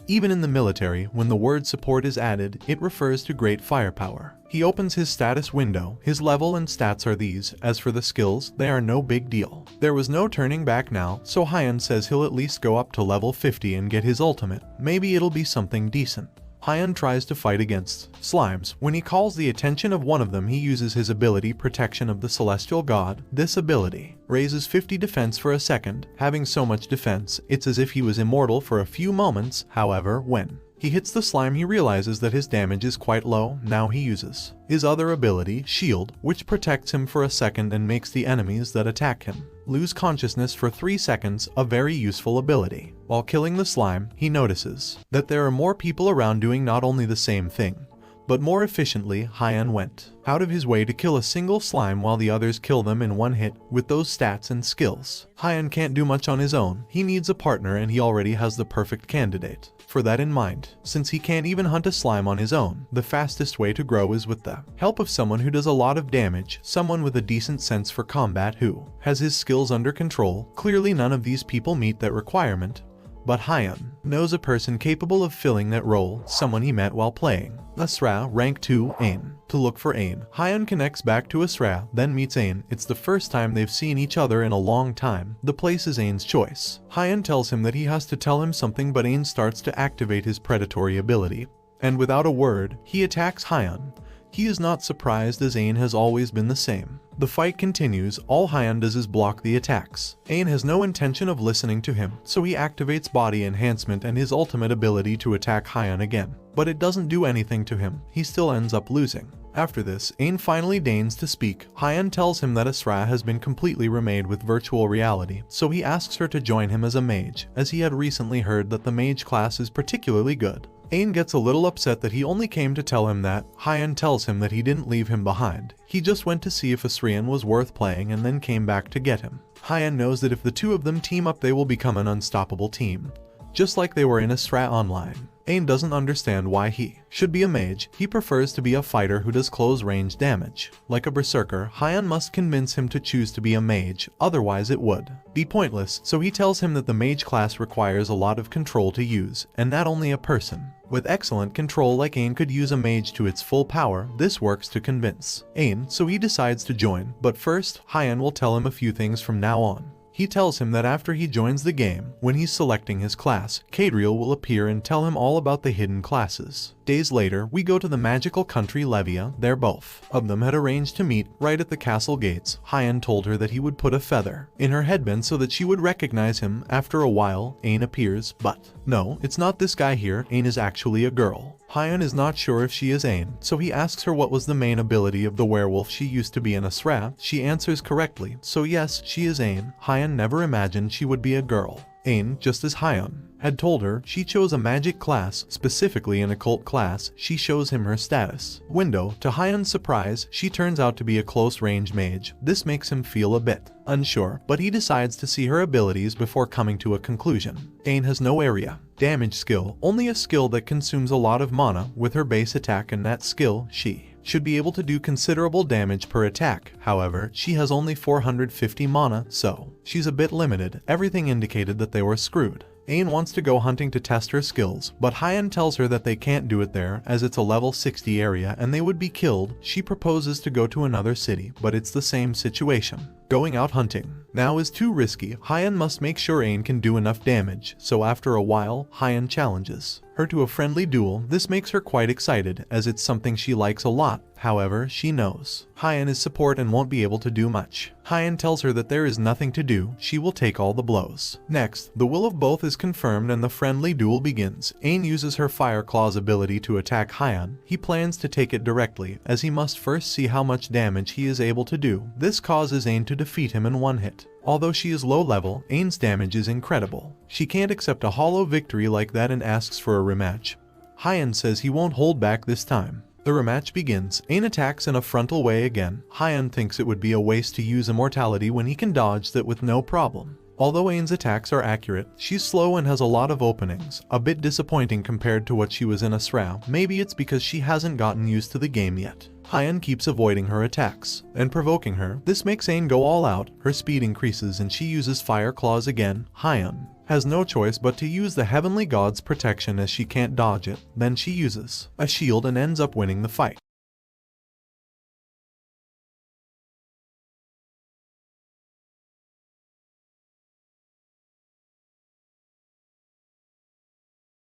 Even in the military, when the word support is added, it refers to great firepower. He opens his status window. His level and stats are these. As for the skills, they are no big deal. There was no turning back now, so Hyun says he'll at least go up to level 50 and get his ultimate. Maybe it'll be something decent. Hyun tries to fight against slimes. When he calls the attention of one of them, he uses his ability Protection of the Celestial God. This ability raises 50 defense for a second. Having so much defense, it's as if he was immortal for a few moments. However, when he hits the slime, he realizes that his damage is quite low. Now he uses his other ability, Shield, which protects him for a second and makes the enemies that attack him lose consciousness for 3 seconds, a very useful ability. While killing the slime, he notices that there are more people around doing not only the same thing, but more efficiently. Hyun went out of his way to kill a single slime while the others kill them in one hit. With those stats and skills, Hyun can't do much on his own. He needs a partner, and he already has the perfect candidate. For that in mind, since he can't even hunt a slime on his own, the fastest way to grow is with the help of someone who does a lot of damage, someone with a decent sense for combat who has his skills under control. Clearly none of these people meet that requirement, but Hyun knows a person capable of filling that role, someone he met while playing Asura, rank 2, Ain. To look for Ain, Hyun connects back to Asura, then meets Ain. It's the first time they've seen each other in a long time. The place is Ain's choice. Hyun tells him that he has to tell him something, but Ain starts to activate his predatory ability, and without a word, he attacks Hyun. He is not surprised, as Ain has always been the same. The fight continues. All Hyun does is block the attacks. Ain has no intention of listening to him, so he activates body enhancement and his ultimate ability to attack Hyun again. But it doesn't do anything to him. He still ends up losing. After this, Ain finally deigns to speak. Hyun tells him that Asura has been completely remade with virtual reality, so he asks her to join him as a mage, as he had recently heard that the mage class is particularly good. Ain gets a little upset that he only came to tell him that. Hyun tells him that he didn't leave him behind. He just went to see if Asurian was worth playing and then came back to get him. Hyun knows that if the two of them team up, they will become an unstoppable team, just like they were in Asura Online. Ain doesn't understand why he should be a mage. He prefers to be a fighter who does close range damage. Like a berserker, Hyun must convince him to choose to be a mage, otherwise it would be pointless, so he tells him that the mage class requires a lot of control to use, and not only a person with excellent control like Ain could use a mage to its full power. This works to convince Ain, so he decides to join. But first, Hyun will tell him a few things from now on. He tells him that after he joins the game, when he's selecting his class, Cadriel will appear and tell him all about the hidden classes. Days later, we go to the magical country Levia. There both of them had arranged to meet right at the castle gates. Hyun told her that he would put a feather in her headband so that she would recognize him. After a while, Ain appears, but no, it's not this guy here. Ain is actually a girl. Hyun is not sure if she is Ain, so he asks her what was the main ability of the werewolf she used to be an Asura. She answers correctly, so yes, she is Ain. Hyun never imagined she would be a girl. Ain, just as Hyun had told her, she chose a magic class, specifically an occult class. She shows him her status window. To Hyun's surprise, she turns out to be a close-range mage. This makes him feel a bit unsure, but he decides to see her abilities before coming to a conclusion. Ain has no area damage skill, only a skill that consumes a lot of mana. With her base attack and that skill, she should be able to do considerable damage per attack. However, she has only 450 mana, so she's a bit limited. Everything indicated that they were screwed. Ain wants to go hunting to test her skills, but Hyun tells her that they can't do it there as it's a level 60 area and they would be killed. She proposes to go to another city, but it's the same situation. Going out hunting now is too risky. Hyun must make sure Ain can do enough damage, so after a while, Hyun challenges her to a friendly duel. This makes her quite excited as it's something she likes a lot. However, she knows Hyun is support and won't be able to do much. Hyun tells her that there is nothing to do. She will take all the blows. Next, the will of both is confirmed and the friendly duel begins. Ain uses her Fire Claw's ability to attack Hyun. He plans to take it directly, as he must first see how much damage he is able to do. This causes Ain to defeat him in one hit. Although she is low level, Ain's damage is incredible. She can't accept a hollow victory like that and asks for a rematch. Hyun says he won't hold back this time. The rematch begins. Ain attacks in a frontal way again. Hyun thinks it would be a waste to use immortality when he can dodge that with no problem. Although Ain's attacks are accurate, she's slow and has a lot of openings, a bit disappointing compared to what she was in Asura. Maybe it's because she hasn't gotten used to the game yet. Hyan keeps avoiding her attacks and provoking her. This makes Ain go all out, her speed increases and she uses fire claws again. Hyan has no choice but to use the heavenly god's protection as she can't dodge it. Then she uses a shield and ends up winning the fight.